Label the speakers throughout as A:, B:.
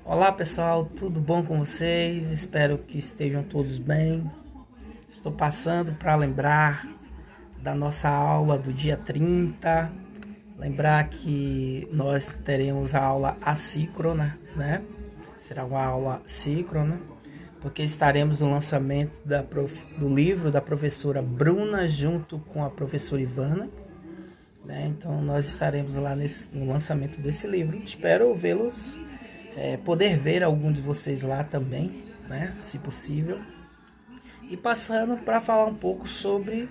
A: Olá pessoal, tudo bom com vocês? Espero que estejam todos bem. Estou passando para lembrar da nossa aula do dia 30. Lembrar que nós teremos a aula assíncrona, né? Será uma aula síncrona, porque estaremos no lançamento do livro da professora Bruna junto com a professora Ivana. Né? Então nós estaremos lá no lançamento desse livro. Espero vê-los, poder ver algum de vocês lá também, né? Se possível. E passando para falar um pouco sobre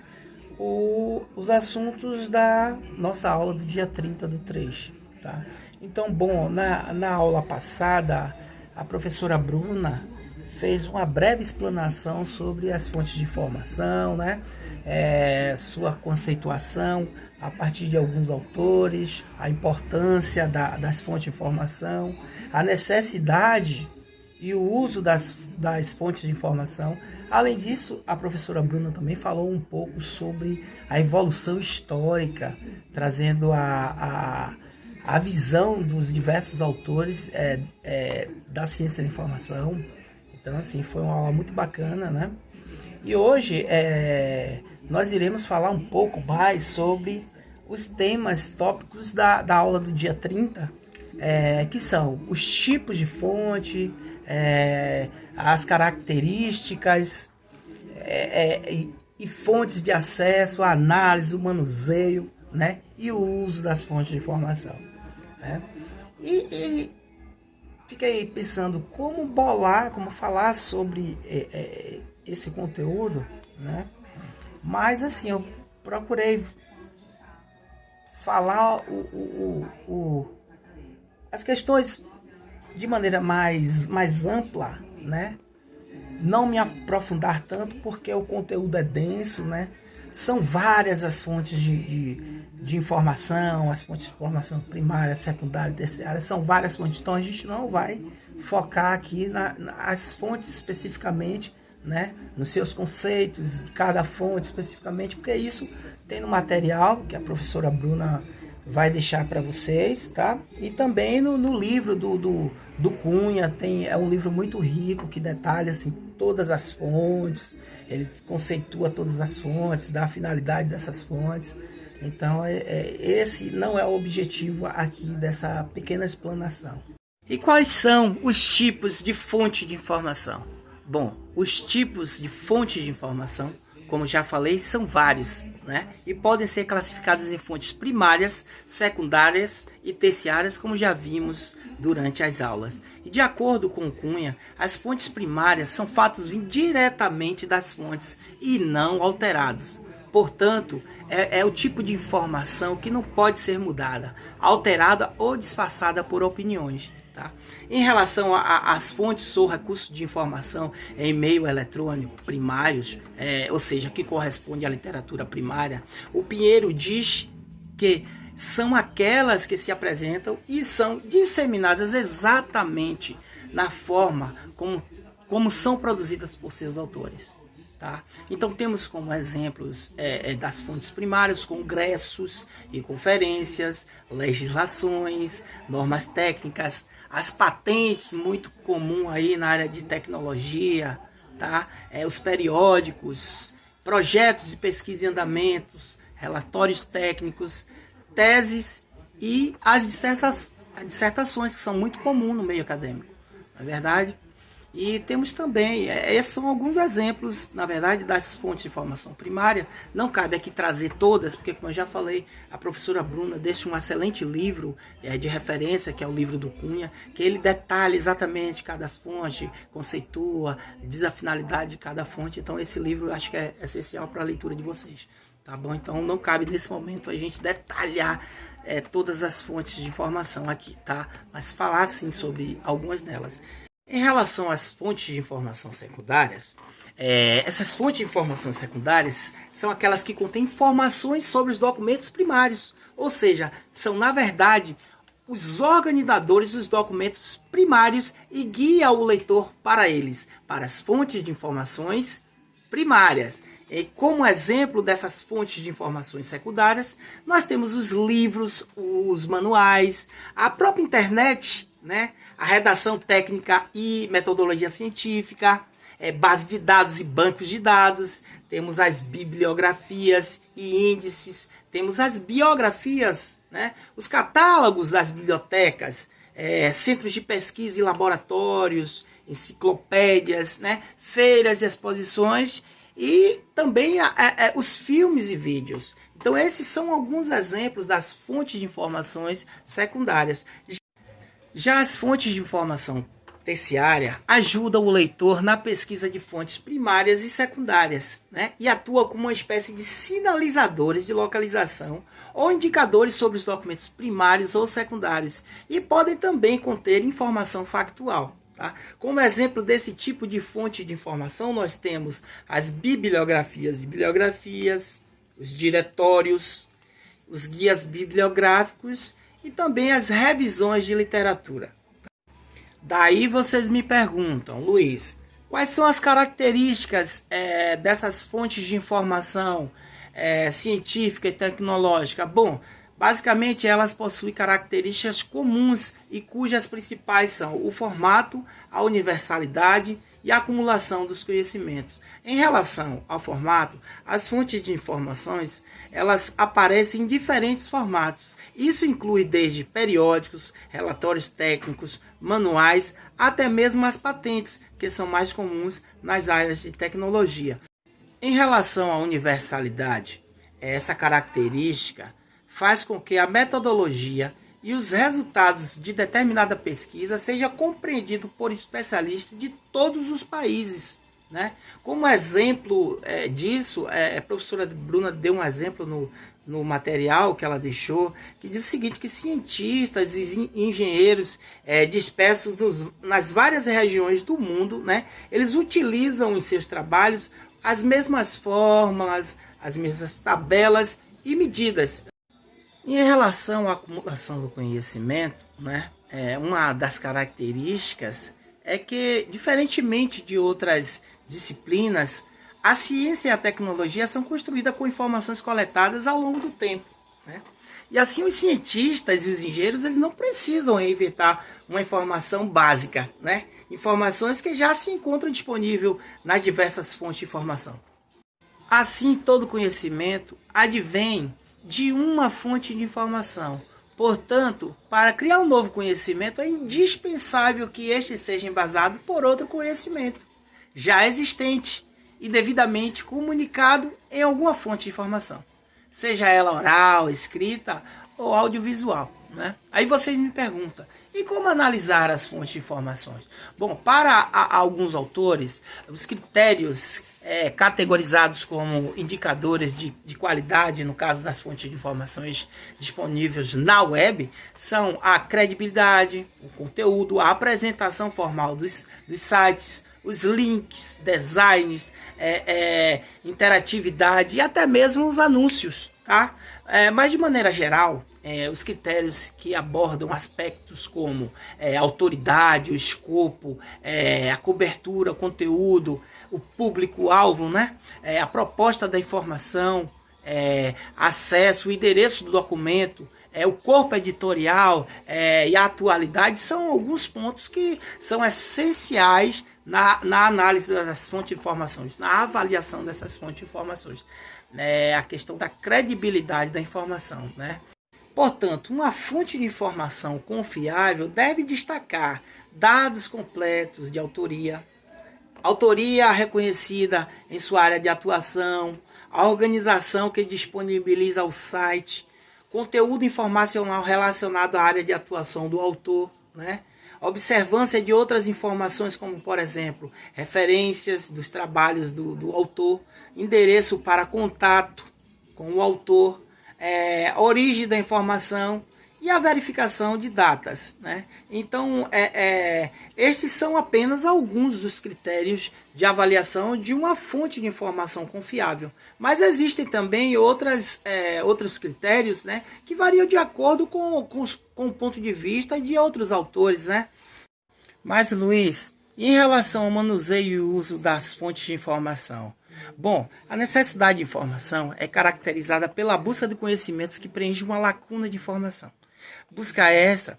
A: os assuntos da nossa aula do dia 30 do 3. Tá? Então, bom, na aula passada, a professora Bruna fez uma breve explanação sobre as fontes de informação, né? Sua conceituação a partir de alguns autores, a importância das fontes de informação, a necessidade e o uso das fontes de informação. Além disso, a professora Bruna também falou um pouco sobre a evolução histórica, trazendo a visão dos diversos autores da ciência da informação. Então, assim, foi uma aula muito bacana, né? E hoje nós iremos falar um pouco mais sobre os temas tópicos da aula do dia 30, que são os tipos de fonte, as características e fontes de acesso, a análise, o manuseio, né? E o uso das fontes de informação. Né? E fiquei pensando como falar sobre esse conteúdo, né? Mas assim, eu procurei falar as questões de maneira mais ampla, né? Não me aprofundar tanto porque o conteúdo é denso, né? São várias as fontes de informação, as fontes de informação primária, secundária, terciária, são várias fontes. Então a gente não vai focar aqui nas fontes especificamente, né? Nos seus conceitos de cada fonte especificamente, porque isso tem no material que a professora Bruna vai deixar para vocês, tá? E também no livro do Cunha, é um livro muito rico que detalha assim, todas as fontes, ele conceitua todas as fontes, dá a finalidade dessas fontes. Então, esse não é o objetivo aqui dessa pequena explanação. E quais são os tipos de fonte de informação? Bom, os tipos de fonte de informação, como já falei, são vários, né? E podem ser classificados em fontes primárias, secundárias e terciárias, como já vimos durante as aulas. E de acordo com Cunha, as fontes primárias são fatos vindos diretamente das fontes e não alterados. Portanto, é o tipo de informação que não pode ser mudada, alterada ou disfarçada por opiniões. Tá? Em relação às fontes ou recursos de informação em meio eletrônico primários, ou seja, que corresponde à literatura primária, o Pinheiro diz que são aquelas que se apresentam e são disseminadas exatamente na forma como são produzidas por seus autores. Tá? Então temos como exemplos das fontes primárias, congressos e conferências, legislações, normas técnicas, as patentes, muito comum aí na área de tecnologia, tá? Os periódicos, projetos de pesquisa em andamentos, relatórios técnicos, teses e as dissertações, que são muito comuns no meio acadêmico, não é verdade? E temos também, esses são alguns exemplos, na verdade, das fontes de informação primária. Não cabe aqui trazer todas, porque, como eu já falei, a professora Bruna deixa um excelente livro de referência, que é o livro do Cunha, que ele detalha exatamente cada fonte, conceitua, diz a finalidade de cada fonte. Então, esse livro eu acho que é essencial para a leitura de vocês. Tá bom? Então, não cabe nesse momento a gente detalhar todas as fontes de informação aqui, tá? Mas falar, sim, sobre algumas delas. Em relação às fontes de informação secundárias, essas fontes de informação secundárias são aquelas que contêm informações sobre os documentos primários, ou seja, são na verdade os organizadores dos documentos primários e guia o leitor para eles, para as fontes de informações primárias. E como exemplo dessas fontes de informações secundárias, nós temos os livros, os manuais, a própria internet, né? a redação técnica e metodologia científica, base de dados e bancos de dados, temos as bibliografias e índices, temos as biografias, né? Os catálogos das bibliotecas, centros de pesquisa e laboratórios, enciclopédias, né? Feiras e exposições, e também os filmes e vídeos. Então esses são alguns exemplos das fontes de informações secundárias. Já as fontes de informação terciária ajudam o leitor na pesquisa de fontes primárias e secundárias, né? E atua como uma espécie de sinalizadores de localização ou indicadores sobre os documentos primários ou secundários, e podem também conter informação factual. Tá? Como exemplo desse tipo de fonte de informação, nós temos as bibliografias e bibliografias, os diretórios, os guias bibliográficos e também as revisões de literatura. Daí vocês me perguntam, Luiz, quais são as características dessas fontes de informação científica e tecnológica? Bom, basicamente elas possuem características comuns e cujas principais são o formato, a universalidade e a acumulação dos conhecimentos. Em relação ao formato, as fontes de informações elas aparecem em diferentes formatos. Isso inclui desde periódicos, relatórios técnicos, manuais, até mesmo as patentes, que são mais comuns nas áreas de tecnologia. Em relação à universalidade, essa característica faz com que a metodologia e os resultados de determinada pesquisa sejam compreendidos por especialistas de todos os países, né? Como exemplo disso, a professora Bruna deu um exemplo no material que ela deixou, que diz o seguinte, que cientistas e engenheiros dispersos nas várias regiões do mundo, né, eles utilizam em seus trabalhos as mesmas fórmulas, as mesmas tabelas e medidas. Em relação à acumulação do conhecimento, né, uma das características é que, diferentemente de outras disciplinas, a ciência e a tecnologia são construídas com informações coletadas ao longo do tempo, né? E assim os cientistas e os engenheiros eles não precisam inventar uma informação básica, né? Informações que já se encontram disponíveis nas diversas fontes de informação. Assim, todo conhecimento advém de uma fonte de informação. Portanto, para criar um novo conhecimento é indispensável que este seja embasado por outro conhecimento já existente e devidamente comunicado em alguma fonte de informação, seja ela oral, escrita ou audiovisual, né? Aí vocês me perguntam, e como analisar as fontes de informações? Bom, para alguns autores, os critérios categorizados como indicadores de qualidade, no caso das fontes de informações disponíveis na web, são a credibilidade, o conteúdo, a apresentação formal dos sites, os links, designs, interatividade e até mesmo os anúncios, tá? Mas de maneira geral, os critérios que abordam aspectos como autoridade, o escopo, a cobertura, o conteúdo, o público-alvo, né? A proposta da informação, acesso, o endereço do documento, o corpo editorial e a atualidade são alguns pontos que são essenciais na análise das fontes de informações, na avaliação dessas fontes de informações. A questão da credibilidade da informação, né? Portanto, uma fonte de informação confiável deve destacar dados completos de autoria reconhecida em sua área de atuação, a organização que disponibiliza o site, conteúdo informacional relacionado à área de atuação do autor, né? Observância de outras informações, como, por exemplo, referências dos trabalhos do autor, endereço para contato com o autor, origem da informação e a verificação de datas, né? Então, estes são apenas alguns dos critérios de avaliação de uma fonte de informação confiável. Mas existem também outros critérios, né, que variam de acordo com o ponto de vista de outros autores, né? Mas, Luiz, em relação ao manuseio e uso das fontes de informação? Bom, a necessidade de informação é caracterizada pela busca de conhecimentos que preenchem uma lacuna de informação. Busca essa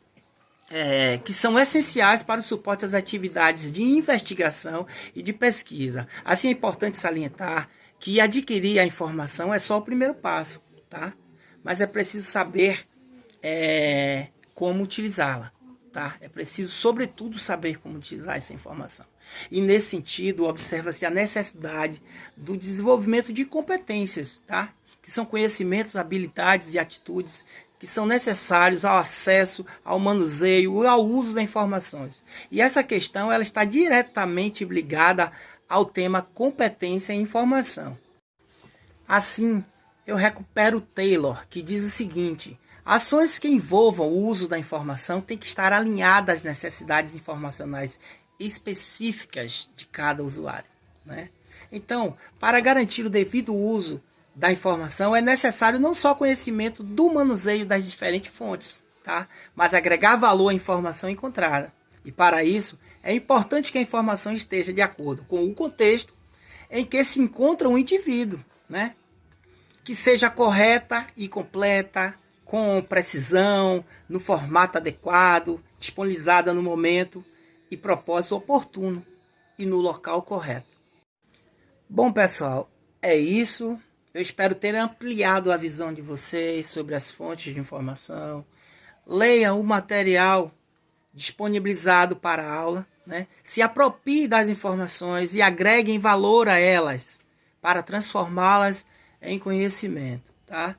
A: que são essenciais para o suporte às atividades de investigação e de pesquisa. Assim, é importante salientar que adquirir a informação é só o primeiro passo, tá? Mas é preciso saber como utilizá-la, tá? É preciso, sobretudo, saber como utilizar essa informação. E, nesse sentido, observa-se a necessidade do desenvolvimento de competências, tá? Que são conhecimentos, habilidades e atitudes que são necessários ao acesso, ao manuseio e ao uso das informações. E essa questão ela está diretamente ligada ao tema competência e informação. Assim, eu recupero Taylor, que diz o seguinte: ações que envolvam o uso da informação têm que estar alinhadas às necessidades informacionais específicas de cada usuário, né? Então, para garantir o devido uso da informação, é necessário não só conhecimento do manuseio das diferentes fontes, tá? Mas agregar valor à informação encontrada. E para isso, é importante que a informação esteja de acordo com o contexto em que se encontra o indivíduo, né? Que seja correta e completa, com precisão, no formato adequado, disponibilizada no momento e propósito oportuno e no local correto. Bom, pessoal, é isso. Eu espero ter ampliado a visão de vocês sobre as fontes de informação. Leia o material disponibilizado para a aula, né? Se aproprie das informações e agreguem valor a elas para transformá-las em conhecimento, tá?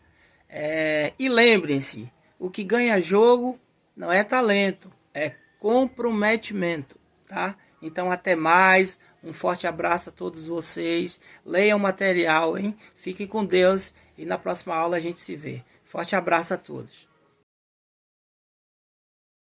A: E lembrem-se, o que ganha jogo não é talento, é comprometimento, tá? Então, até mais. Um forte abraço a todos vocês. Leiam o material, hein? Fiquem com Deus e na próxima aula a gente se vê. Forte abraço a todos.